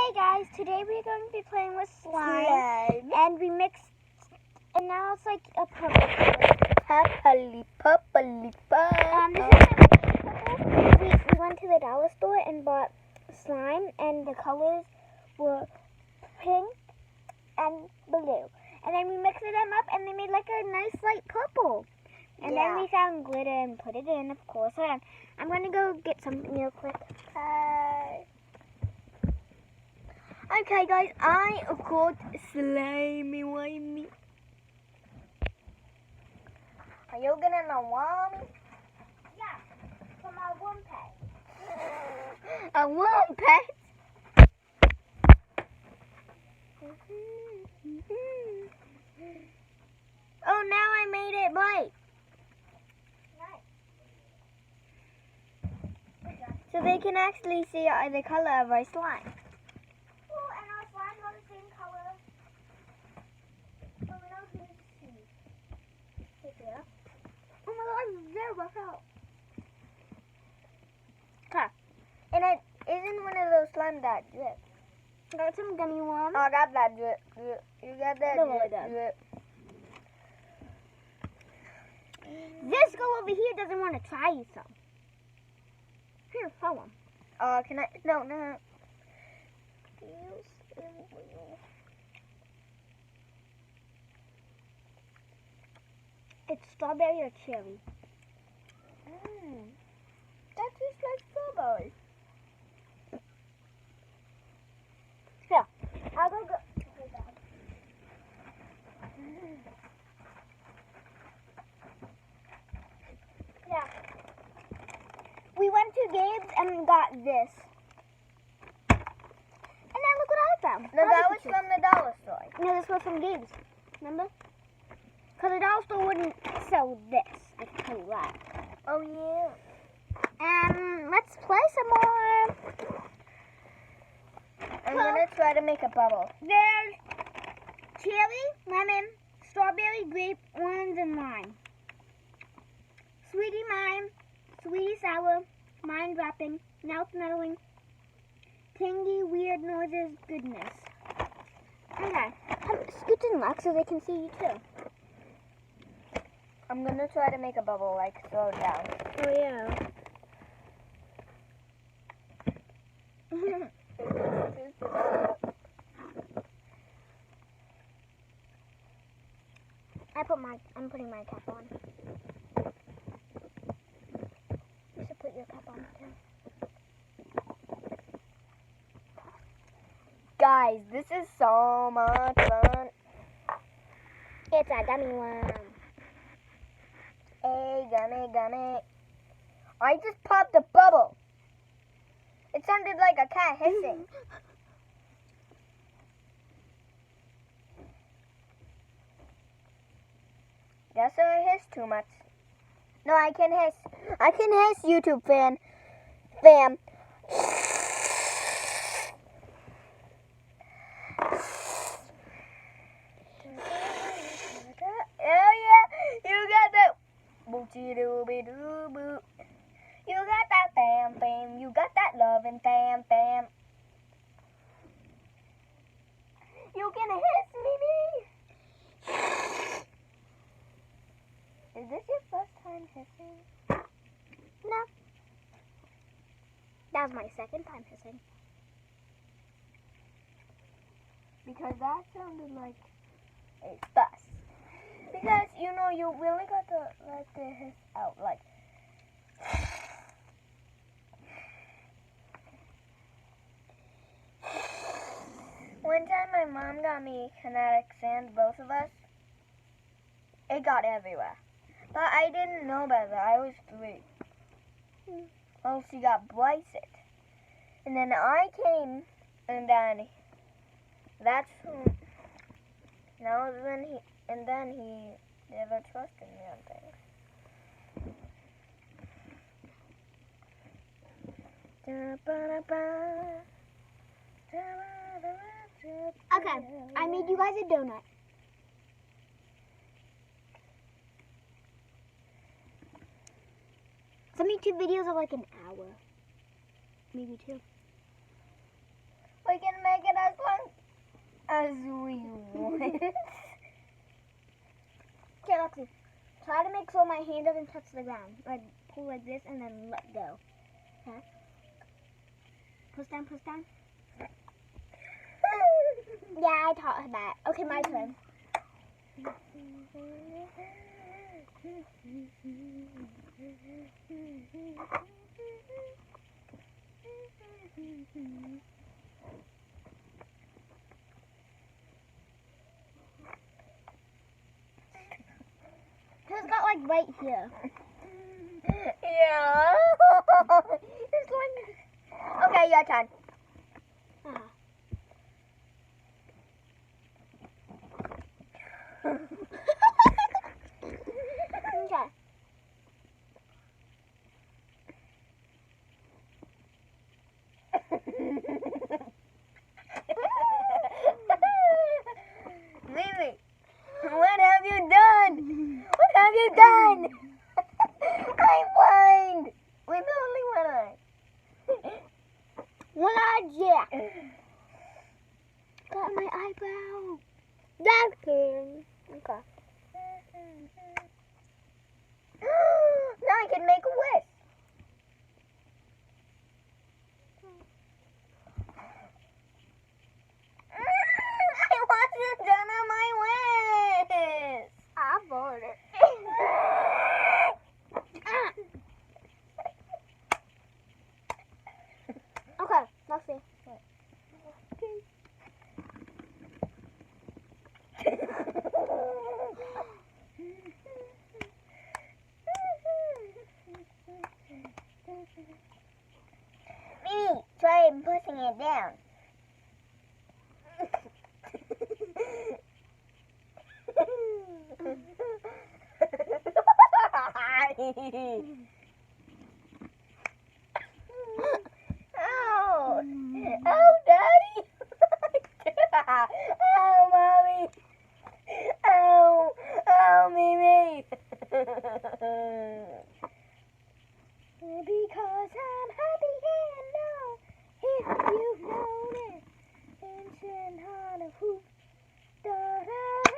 Hey guys, today we're going to be playing with slime. And we mixed, and now it's like a purple color. Puppily. This is purple. We went to the dollar store and bought slime, and the colors were pink and blue. And then we mixed them up, and they made like a nice light purple. And then we found glitter and put it in, of course. Hold on. I'm going to go get something real quick. Okay, guys, I got slimy wimey. Are you gonna know why? Yeah, from our worm pet. A worm pet? Oh, now I made it bright. Nice. So they can actually see the color of our slime. Cool, and our slime are the same color. So we know who to see. Take it up. Oh my god, it's there, watch out. And it isn't one of those slime that drip. Got some gummy worms. Oh, I got that drip. You got that Don't worry, drip. This girl over here doesn't want to try you some. Here, follow him. Can I? No. It's strawberry or cherry. That tastes like strawberry. Here, I'll go. Yeah. We went to Gabe's and got this. And then look what I found. No, that was from the dollar store. No, this was from Gabe's. Remember? Because the dollar store wouldn't sell this. I can tell you that. Oh, yeah. Let's play some more. I'm going to try to make a bubble. There's cherry, lemon, strawberry, grape, orange, and lime. Sweetie mime, sweetie sour, mind dropping, mouth meddling, tangy, weird noises, goodness. Okay, scoot in luck so they can see you too. I'm going to try to make a bubble, like, throw it down. Oh, yeah. I'm putting my cap on. You should put your cap on too. Guys, this is so much fun. It's a gummy worm. Hey, gummy. I just popped a bubble. It sounded like a cat hissing. Guess I hiss too much. No, I can hiss. I can hiss, YouTube fam. Oh yeah, you got that. Boo-chee-doo-be-doo-boo. You got that fam. You got that loving fam. You can hiss me. Is this your first time hissing? No. That was my second time hissing. Because that sounded like a fuss. Because, you know, you really got to let the hiss out, like. One time my mom got me kinetic sand, both of us. It got everywhere. But I didn't know better. I was 3. Well, she got Bryson. And then I came, and then that's who. Now then he never trusted me on things. Okay, I made you guys a donut. Some YouTube videos are like an hour. Maybe 2. We can make Okay, Lexi. Try to make so my hand doesn't touch the ground. Like, pull like this and then let go. Okay? Push down, push down. Yeah, I taught her that. Okay, my turn. Who's got like right here? Yeah. It's like... Okay, your turn. Uh-huh. Okay. Mimi, what have you done? What have you done? I'm blind with only one eye. One eye, yeah. Got my eyebrow. That's good. Okay. Now I can make a wish. I wasn't done on my wish. I bought it. Okay, let's see. Mimi, try pushing it down. Ow! Oh, Daddy! Oh, Mommy! Oh, oh, Mimi! Because I'm happy and now, if you've noticed, ancient heart of hoop, da da